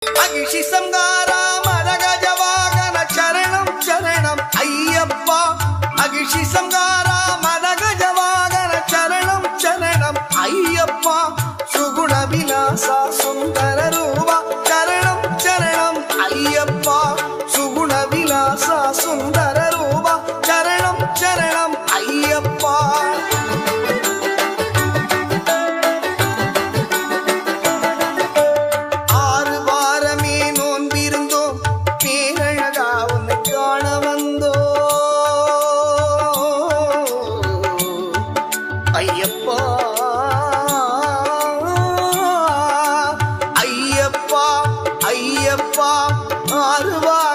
மகிழ்ச்சி சங்காரா மதகஜவாகன சரணம் சரணம் ஐயப்பா. மகிழ்ச்சி சங்காரா மதகஜவாகன சரணம் சரணம் ஐயப்பா. சுகுண விலாசா சுந்தர ரூபா சரணம் சரணம் ஐயப்பா. சுகுண விலாசா சுந்தர ரூபா சரணம் சரணம் ஐயப்பா. ஐயப்பா ஐயப்பா ஐயப்பா 6 வாரம்